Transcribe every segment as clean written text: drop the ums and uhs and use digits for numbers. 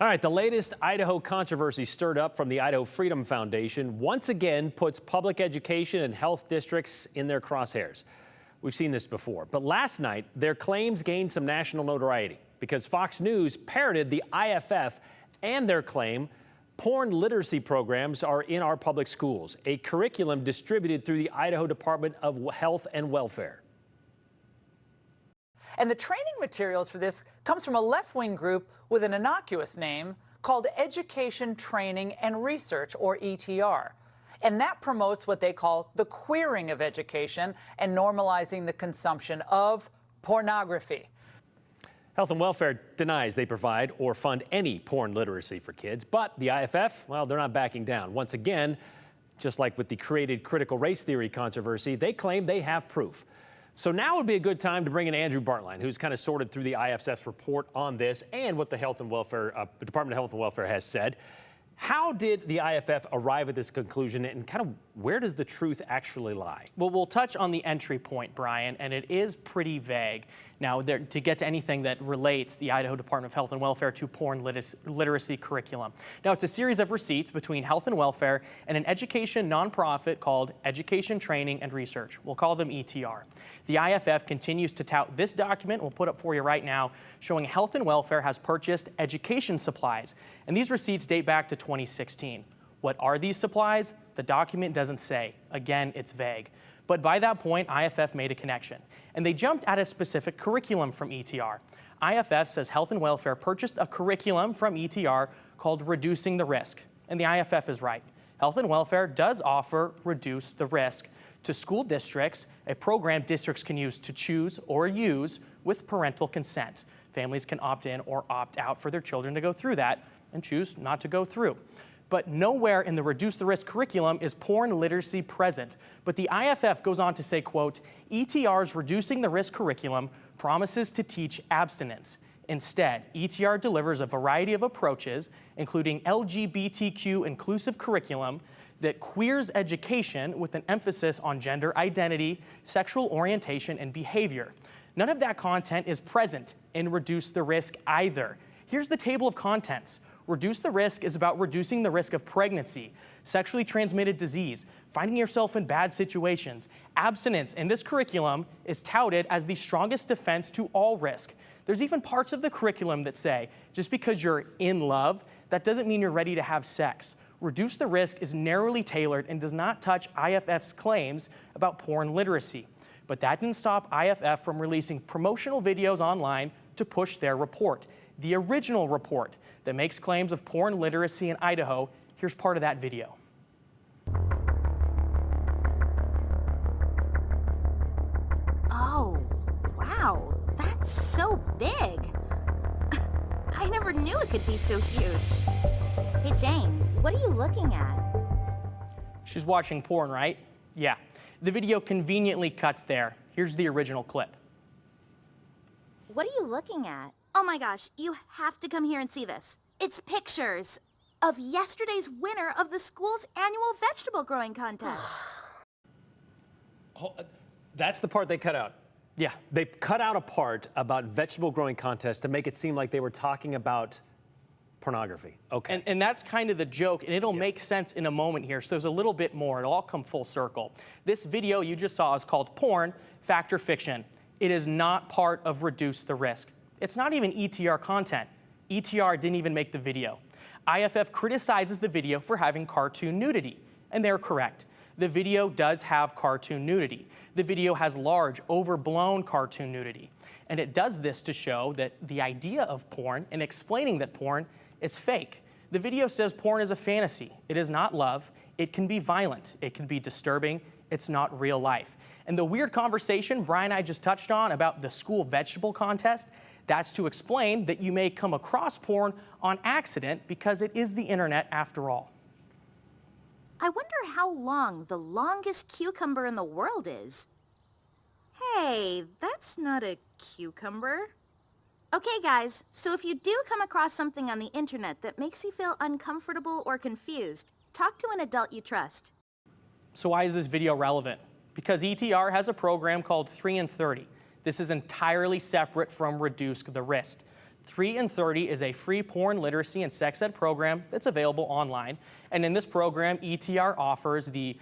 All right, the latest Idaho controversy stirred up from the Idaho Freedom Foundation once again puts public education and health districts in their crosshairs. We've seen this before, but last night their claims gained some national notoriety because Fox News parroted the IFF and their claim porn literacy programs are in our public schools, a curriculum distributed through the Idaho Department of Health and Welfare. And the training materials for this comes from a left-wing group with an innocuous name called Education, Training, and Research, or ETR. And that promotes what they call the queering of education and normalizing the consumption of pornography. Health and Welfare denies they provide or fund any porn literacy for kids, but the IFF, well, they're not backing down. Once again, just like with the created critical race theory controversy, they claim they have proof. So now would be a good time to bring in Andrew Bartline, who's kind of sorted through the IFF's report on this and what the Health and Welfare, Department of Health and Welfare has said. How did the IFF arrive at this conclusion, and kind of where does the truth actually lie? Well, we'll touch on the entry point, Brian, and it is pretty vague. Now, to get to anything that relates the Idaho Department of Health and Welfare to porn literacy curriculum. Now, it's a series of receipts between Health and Welfare and an education nonprofit called Education, Training, and Research. We'll call them ETR. The IFF continues to tout this document, we'll put up for you right now, showing Health and Welfare has purchased education supplies. And these receipts date back to 2016. What are these supplies? The document doesn't say. Again, it's vague. But by that point, IFF made a connection. And they jumped at a specific curriculum from ETR. IFF says Health and Welfare purchased a curriculum from ETR called Reducing the Risk. And the IFF is right. Health and Welfare does offer Reduce the Risk to school districts, a program districts can use to choose or use with parental consent. Families can opt in or opt out for their children to go through that and choose not to go through. But nowhere in the Reduce the Risk curriculum is porn literacy present. But the IFF goes on to say, quote, ETR's Reducing the Risk curriculum promises to teach abstinence. Instead, ETR delivers a variety of approaches, including LGBTQ inclusive curriculum that queers education with an emphasis on gender identity, sexual orientation, and behavior. None of that content is present in Reduce the Risk either. Here's the table of contents. Reduce the Risk is about reducing the risk of pregnancy, sexually transmitted disease, finding yourself in bad situations. Abstinence in this curriculum is touted as the strongest defense to all risk. There's even parts of the curriculum that say, just because you're in love, that doesn't mean you're ready to have sex. Reduce the Risk is narrowly tailored and does not touch IFF's claims about porn literacy. But that didn't stop IFF from releasing promotional videos online to push their report. The original report that makes claims of porn literacy in Idaho. Here's part of that video. Oh, wow, that's so big. I never knew it could be so huge. Hey, Jane, what are you looking at? She's watching porn, right? Yeah. The video conveniently cuts there. Here's the original clip. What are you looking at? Oh my gosh, you have to come here and see this. It's pictures of yesterday's winner of the school's annual vegetable growing contest. Oh, that's the part they cut out. Yeah. They cut out a part about vegetable growing contest to make it seem like they were talking about pornography. Okay. And that's kind of the joke, and it'll make sense in a moment here. So there's a little bit more. It'll all come full circle. This video you just saw is called Porn, Fact or Fiction. It is not part of Reduce the Risk. It's not even ETR content. ETR didn't even make the video. IFF criticizes the video for having cartoon nudity, and they're correct. The video does have cartoon nudity. The video has large, overblown cartoon nudity. And it does this to show that the idea of porn and explaining that porn is fake. The video says porn is a fantasy. It is not love. It can be violent. It can be disturbing. It's not real life. And the weird conversation Brian and I just touched on about the school vegetable contest, that's to explain that you may come across porn on accident because it is the internet after all. I wonder how long the longest cucumber in the world is. Hey, that's not a cucumber. Okay, guys, so if you do come across something on the internet that makes you feel uncomfortable or confused, talk to an adult you trust. So why is this video relevant? Because ETR has a program called 3 in 30. This is entirely separate from Reduce the Risk. 3 and 30 is a free porn literacy and sex ed program that's available online. And in this program, ETR offers the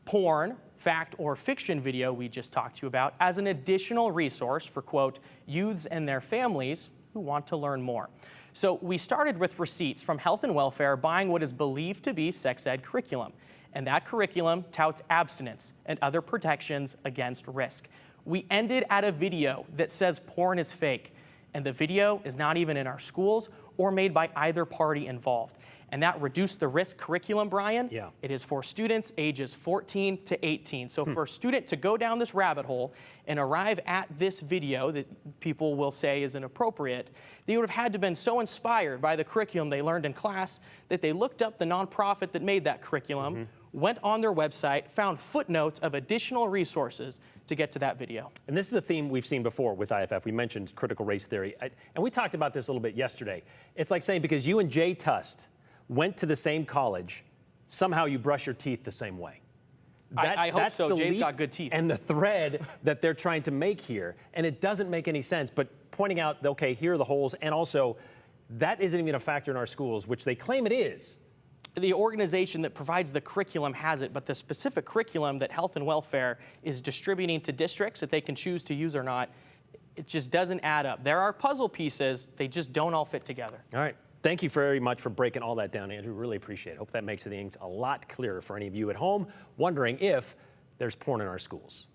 porn, fact, or fiction video we just talked to you about as an additional resource for, quote, youths and their families who want to learn more. So we started with receipts from Health and Welfare buying what is believed to be sex ed curriculum. And that curriculum touts abstinence and other protections against risk. We ended at a video that says porn is fake, and the video is not even in our schools or made by either party involved. And that reduced the risk curriculum, Brian. Yeah. It is for students ages 14 to 18. So for a student to go down this rabbit hole and arrive at this video that people will say is inappropriate, they would have had to have been so inspired by the curriculum they learned in class that they looked up the nonprofit that made that curriculum, went on their website, found footnotes of additional resources to get to that video. And this is a theme we've seen before with IFF. We mentioned critical race theory, and we talked about this a little bit yesterday. It's like saying because you and Jay Tust went to the same college, somehow you brush your teeth the same way. I hope so. the Jay's leap got good teeth. And the thread that they're trying to make here, and it doesn't make any sense, but pointing out, okay, here are the holes, and also that isn't even a factor in our schools, which they claim it is. The organization that provides the curriculum has it, but the specific curriculum that Health and Welfare is distributing to districts that they can choose to use or not, it just doesn't add up. There are puzzle pieces, they just don't all fit together. All right. Thank you very much for breaking all that down, Andrew. Really appreciate it. Hope that makes things a lot clearer for any of you at home wondering if there's porn in our schools.